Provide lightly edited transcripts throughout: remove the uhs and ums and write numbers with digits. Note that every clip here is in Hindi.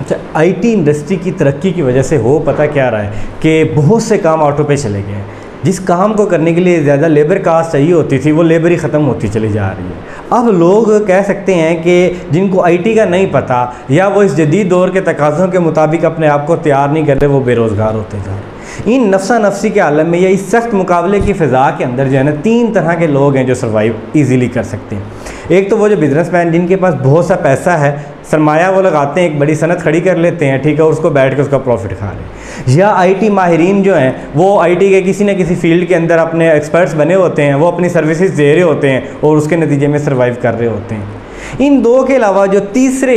अच्छा, आईटी इंडस्ट्री की तरक्की की वजह से हो पता क्या रहा है कि बहुत से काम ऑटो पे चले गए हैं। जिस काम को करने के लिए ज़्यादा लेबर कास्ट चाहिए होती थी वो लेबर ही ख़त्म होती चली जा रही है। अब लोग कह सकते हैं कि जिनको आईटी का नहीं पता या वो इस जदीद दौर के तकाज़ों के मुताबिक अपने आप को तैयार नहीं कर रहे, वो बेरोज़गार होते जा रहे हैं। इन नफ्सा नफसी के आलम में या इस सख्त मुकाबले की फ़िज़ा के अंदर जो है ना, 3 तरह के लोग हैं जो सर्वाइव ईज़िली कर सकते हैं। एक तो वो जो बिज़नेसमैन जिनके पास बहुत सा पैसा है, सरमाया वो लगाते हैं, एक बड़ी सनत खड़ी कर लेते हैं, ठीक है, और उसको बैठ के उसका प्रॉफिट खा लें। या आईटी माहिरीन जो हैं वो आईटी के किसी न किसी फील्ड के अंदर अपने एक्सपर्ट्स बने होते हैं, वो अपनी सर्विसेज दे रहे होते हैं और उसके नतीजे में सर्वाइव कर रहे होते हैं। इन दो के अलावा जो तीसरे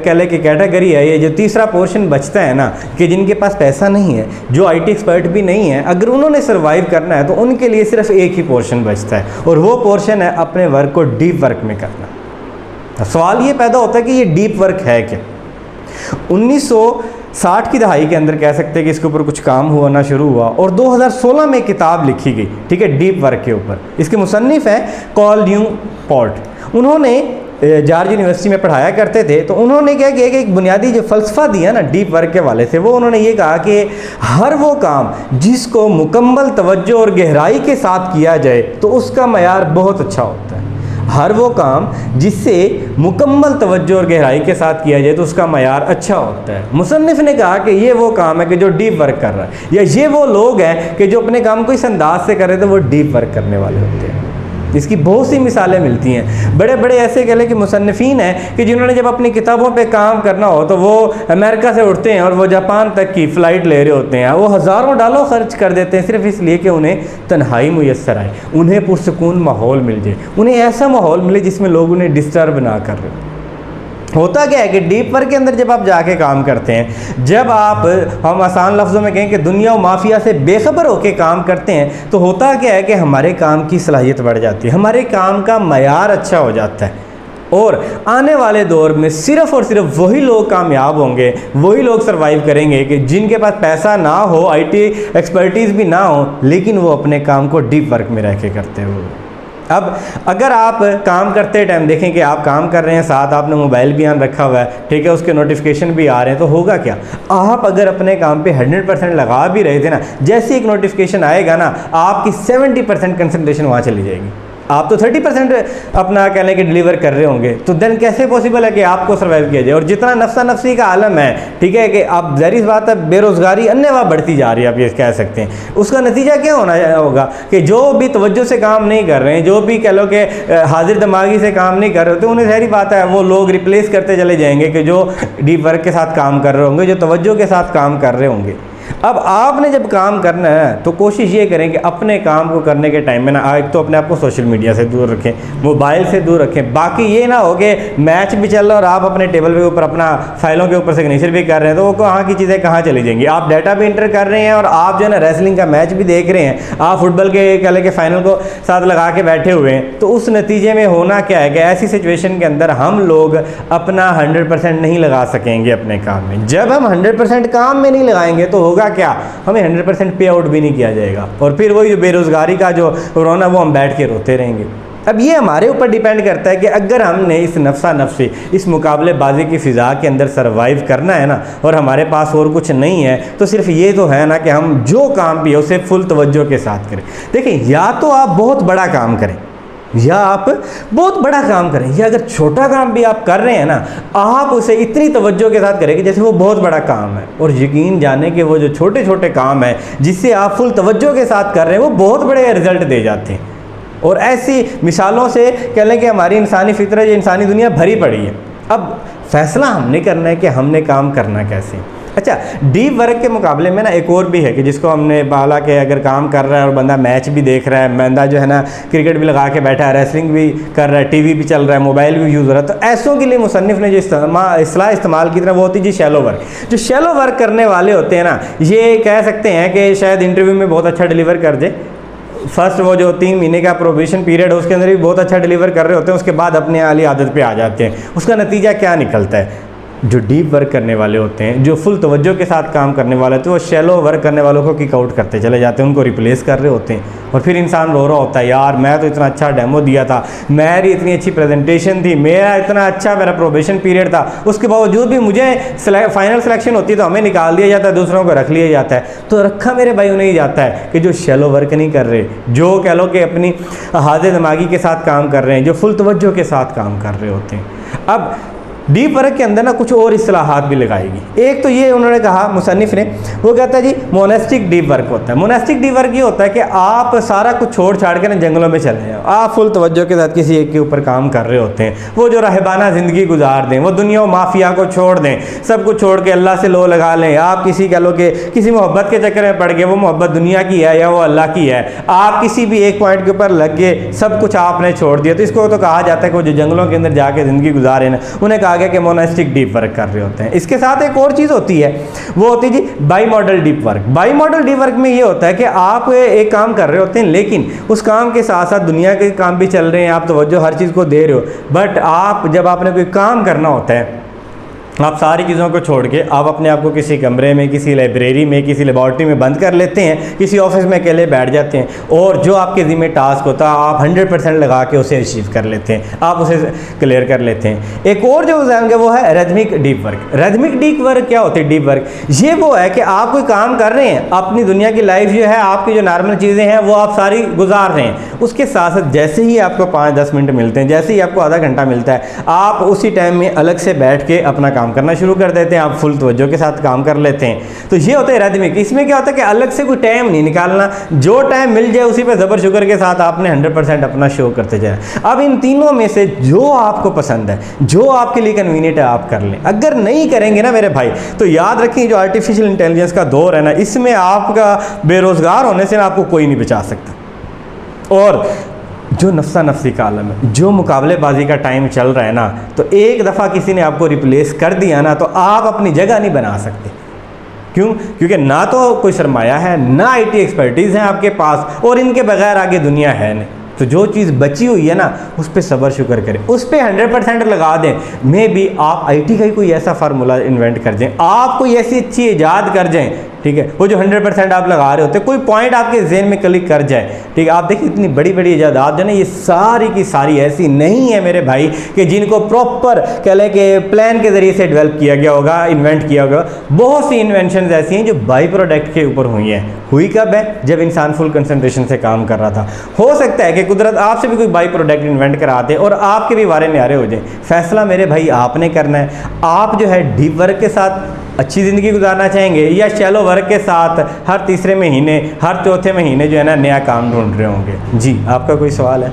कह लें कि कैटेगरी है, ये जो तीसरा पोर्शन बचता है ना, कि जिनके पास पैसा नहीं है, जो आईटी एक्सपर्ट भी नहीं है, अगर उन्होंने सर्वाइव करना है तो उनके लिए सिर्फ एक ही पोर्शन बचता है और वो पोर्शन है अपने वर्क को डीप वर्क में करना। सवाल ये पैदा होता है कि ये डीप वर्क है क्या। 1960 की दहाई के अंदर कह सकते हैं कि इसके ऊपर कुछ काम होना शुरू हुआ और 2016 में किताब लिखी गई, ठीक है, डीप वर्क के ऊपर। इसके मुसन्निफ हैं कॉल न्यूपोर्ट। उन्होंने जॉर्ज यूनिवर्सिटी में पढ़ाया करते थे, तो उन्होंने क्या किया कि एक बुनियादी जो फ़लसफ़ा दिया ना डीप वर्क के वाले से, वो उन्होंने ये कहा कि हर वो काम जिसको मुकम्मल तवज्जो और गहराई के साथ किया जाए तो उसका मयार बहुत अच्छा होता है। हर वो काम जिससे मुकम्मल तवज्जो और गहराई के साथ किया जाए तो उसका मयार अच्छा होता है। मुसन्निफ़ ने कहा कि ये वो काम है कि जो डीप वर्क कर रहा है, या ये वो लोग हैं कि जो अपने काम को इस अंदाज से कर रहे थे वो डीप वर्क करने वाले होते हैं। इसकी बहुत सी मिसालें मिलती हैं। बड़े बड़े ऐसे कह लें कि मुसन्निफ़ीन हैं कि जिन्होंने जब अपनी किताबों पे काम करना हो तो वो अमेरिका से उठते हैं और वो जापान तक की फ़्लाइट ले रहे होते हैं। वो हज़ारों डॉलर खर्च कर देते हैं सिर्फ इसलिए कि उन्हें तन्हाई मुयस्सर आए, उन्हें पुरसकून माहौल मिल जाए, उन्हें ऐसा माहौल मिले जिसमें लोग उन्हें डिस्टर्ब ना कर रहे। होता क्या है कि डीप वर्क के अंदर जब आप जाके काम करते हैं, जब आप, हम आसान लफ्ज़ों में कहें कि दुनिया और माफिया से बेखबर होकर काम करते हैं, तो होता क्या है कि हमारे काम की सलाहियत बढ़ जाती है, हमारे काम का मयार अच्छा हो जाता है और आने वाले दौर में सिर्फ़ और सिर्फ वही लोग कामयाब होंगे, वही लोग सर्वाइव करेंगे कि जिनके पास पैसा ना हो, आईटी एक्सपर्टीज़ भी ना हो, लेकिन वो अपने काम को डीप वर्क में रह के करते हो। अब अगर आप काम करते टाइम देखें कि आप काम कर रहे हैं, साथ आपने मोबाइल भी ऑन रखा हुआ है, ठीक है, उसके नोटिफिकेशन भी आ रहे हैं, तो होगा क्या, आप अगर अपने काम पे 100% लगा भी रहे थे ना, जैसे एक नोटिफिकेशन आएगा ना, आपकी 70% कंसंट्रेशन वहाँ चली जाएगी। आप तो 30% अपना कह लें कि डिलीवर कर रहे होंगे, तो देन कैसे पॉसिबल है कि आपको सर्वाइव किया जाए। और जितना नफ्सा नफ्सी का आलम है, ठीक है, कि आप ज़ाहिर बात है बेरोज़गारी अन्यवा बढ़ती जा रही है, आप ये कह सकते हैं। उसका नतीजा क्या होना होगा कि जो भी तवज्जो से काम नहीं कर रहे हैं, जो भी कह लो कि हाजिर दिमागी से काम नहीं कर रहे, तो उन्हें ज़ाहिर बात है वो लोग रिप्लेस करते चले जाएंगे कि जो डीप वर्क के साथ काम कर रहे होंगे, जो तवज्जो के साथ काम कर रहे होंगे। अब आपने जब काम करना है तो कोशिश ये करें कि अपने काम को करने के टाइम में ना, एक तो अपने आप को सोशल मीडिया से दूर रखें, मोबाइल से दूर रखें। बाकी ये ना हो कि मैच भी चल रहा है और आप अपने टेबल के ऊपर अपना फाइलों के ऊपर सिग्नेचर भी कर रहे हैं, तो वो कहाँ की चीज़ें कहाँ चली जाएंगी। आप डाटा भी इंटर कर रहे हैं और आप जो है ना रेसलिंग का मैच भी देख रहे हैं, आप फुटबॉल के कह लें कि फाइनल को साथ लगा के बैठे हुए हैं, तो उस नतीजे में होना क्या है कि ऐसी सिचुएशन के अंदर हम लोग अपना 100% नहीं लगा सकेंगे अपने काम में। जब हम 100% काम में नहीं लगाएंगे तो होगा क्या, हमें 100% पे आउट भी नहीं किया जाएगा और फिर वही जो बेरोज़गारी का जो रोना वो हम बैठ के रोते रहेंगे। अब ये हमारे ऊपर डिपेंड करता है कि अगर हमने इस नफ्सा नफ्सी, इस मुकाबलेबाजी की फ़िज़ा के अंदर सर्वाइव करना है ना, और हमारे पास और कुछ नहीं है, तो सिर्फ ये तो है ना कि हम जो काम भी है उसे फुल तवज्जो के साथ करें। देखिए, या तो आप बहुत बड़ा काम करें या आप बहुत बड़ा काम करें, या अगर छोटा काम भी आप कर रहे हैं ना, आप उसे इतनी तवज्जो के साथ करें कि जैसे वो बहुत बड़ा काम है। और यकीन जाने कि वो जो छोटे छोटे काम है जिससे आप फुल तवज्जो के साथ कर रहे हैं, वो बहुत बड़े रिजल्ट दे जाते हैं। और ऐसी मिसालों से कह लें कि हमारी इंसानी फितरत, ये इंसानी दुनिया भरी पड़ी है। अब फैसला हमने करना है कि हमने काम करना कैसे। अच्छा, डीप वर्क के मुकाबले में ना एक और भी है कि जिसको हमने बाला के अगर काम कर रहा है और बंदा मैच भी देख रहा है, बंदा जो है ना क्रिकेट भी लगा के बैठा है, रेसलिंग भी कर रहा है, टीवी भी चल रहा है, मोबाइल भी यूज़ हो रहा है, तो ऐसों के लिए मुसन्निफ़ ने जो इस्लाह इस्तेमाल की तरह वो होती है जी शैलो वर्क। जो शैलो वर्क करने वाले होते हैं ना, ये कह सकते हैं कि शायद इंटरव्यू में बहुत अच्छा डिलीवर कर दे, फर्स्ट वो जो 3 महीने का प्रोबेशन पीरियड है उसके अंदर भी बहुत अच्छा डिलीवर कर रहे होते हैं, उसके बाद अपने वाली आदत पे आ जाते हैं। उसका नतीजा क्या निकलता है, जो डीप वर्क करने वाले होते हैं, जो फुल तवज्जो के साथ काम करने वाले होते हैं, वो शैलो वर्क करने वालों को किक आउट करते चले जाते हैं, उनको रिप्लेस कर रहे होते हैं। और फिर इंसान रो रहा होता है, यार मैं तो इतना अच्छा डेमो दिया था, मेरी इतनी अच्छी प्रेजेंटेशन थी, मेरा इतना अच्छा मेरा प्रोबेशन पीरियड था, उसके बावजूद भी मुझे फाइनल सिलेक्शन होती है तो हमें निकाल दिया जाता है, दूसरों को रख लिया जाता है। तो रखा मेरे भाई उन्हें ही जाता है कि जो शैलो वर्क नहीं कर रहे, जो कह लो कि अपनी हाज़े दिमागी के साथ काम कर रहे हैं, जो फुल तवज्जो के साथ काम कर रहे होते हैं। अब डीप वर्क के अंदर ना कुछ और इस्लाहात भी लगाएगी। एक तो ये उन्होंने कहा मुसन्निफ़ ने, वो कहता है जी मोनेस्टिक डीप वर्क होता है। मोनेस्टिक डीप वर्क ये होता है कि आप सारा कुछ छोड़ छाड़ के ना जंगलों में चले जाओ, आप फुल तवज्जो के साथ किसी एक के ऊपर काम कर रहे होते हैं, वो जो रहबाना ज़िंदगी गुजार दें, वो दुनिया माफिया को छोड़ दें, सब कुछ छोड़ के अल्लाह से लो लगा लें। आप किसी कह लो कि किसी मोहब्बत के चक्कर में पड़ गए, वो मोहब्बत दुनिया की है या वो अल्लाह की है, आप किसी भी एक पॉइंट के ऊपर लग गए, सब कुछ आपने छोड़ दिया, तो इसको तो कहा जाता है कि वो जो जंगलों के अंदर जाके ज़िंदगी गुजारे ना, उन्हें कहा गया कि मोनेस्टिक डीप वर्क कर रहे होते हैं। इसके साथ एक और चीज़ होती है, वो होती है जी by model deep work. By model deep work में ये होता है कि आप एक काम कर रहे होते हैं, लेकिन उस काम के साथ साथ दुनिया के काम भी चल रहे हैं, आप तवज्जो हर चीज़ को दे रहे हो, बट आप जब आपने कोई काम करना होता है, आप सारी चीज़ों को छोड़ के आप अपने आप को किसी कमरे में, किसी लाइब्रेरी में, किसी लेबॉर्ट्री में बंद कर लेते हैं, किसी ऑफिस में अकेले बैठ जाते हैं, और जो आपके ज़िम्मे टास्क होता है आप 100% लगा के उसे अचीव कर लेते हैं, आप उसे क्लियर कर लेते हैं। एक और जो एग्जाम है वो है rhythmic deep work. Rhythmic deep work क्या होती है? डीप वर्क ये वो है कि आप कोई काम कर रहे हैं, अपनी दुनिया की लाइफ जो है, आपकी जो नॉर्मल चीज़ें हैं वो आप सारी गुजार रहे हैं, उसके साथ साथ जैसे ही आपको 5-10 मिनट मिलते हैं, जैसे ही आपको आधा घंटा मिलता है, आप उसी टाइम में अलग से बैठ के अपना काम करना शुरू कर देते हैं, आप फुल तवज्जो के साथ काम कर लेते हैं। तो ये होता है रिदमिक। इसमें क्या होता है कि अलग से कोई टाइम नहीं निकालना, जो टाइम मिल जाए उसी पे ज़बर शुक्र के साथ आपने 100% अपना शो करते जाए। अब इन तीनों में से जो आपको पसंद है, जो आपके लिए कन्वीनियंट है, आप कर लें। अगर नहीं करेंगे ना मेरे भाई, तो याद रखिए जो आर्टिफिशियल इंटेलिजेंस का दौर है ना, इसमें आपका बेरोज़गार होने से ना आपको कोई नहीं बचा सकता। और जो नफ्सा नफ्सी का आलम है, जो मुकाबलेबाजी का टाइम चल रहा है ना, तो एक दफ़ा किसी ने आपको रिप्लेस कर दिया ना, तो आप अपनी जगह नहीं बना सकते। क्यों? क्योंकि ना तो कोई सरमाया है, ना IT एक्सपर्टीज़ है आपके पास, और इनके बगैर आगे दुनिया है नहीं। तो जो चीज़ बची हुई है ना, उस पर सब्र शुक्र करें, उस पर 100% लगा दें। मे भी आप IT का ही कोई ऐसा फार्मूला इन्वेंट कर जाएं, आप कोई ऐसी अच्छी ईजाद कर जाएं, ठीक है, वो जो 100% आप लगा रहे होते हैं, कोई पॉइंट आपके जहन में क्लिक कर जाए, ठीक है। आप देखिए इतनी बड़ी बड़ी ईजादात जो ना, ये सारी की सारी ऐसी नहीं है मेरे भाई कि जिनको प्रॉपर कह लें कि प्लान के ज़रिए से डेवलप किया गया होगा, इन्वेंट किया होगा। बहुत सी इन्वेंशन ऐसी हैं जो बाई प्रोडक्ट के ऊपर हुई हैं। हुई कब है? जब इंसान फुल कंसंट्रेशन से काम कर रहा था। हो सकता है कि कुदरत आपसे भी कोई बाई प्रोडक्ट इन्वेंट करा दे और आपके भी वारे न्यारे हो जाए। फैसला मेरे भाई आपने करना है। आप जो है डीप वर्क के साथ अच्छी ज़िंदगी गुजारना चाहेंगे, या शैलो वर्क के साथ हर तीसरे महीने, हर चौथे महीने जो है ना नया काम ढूंढ रहे होंगे। जी, आपका कोई सवाल है?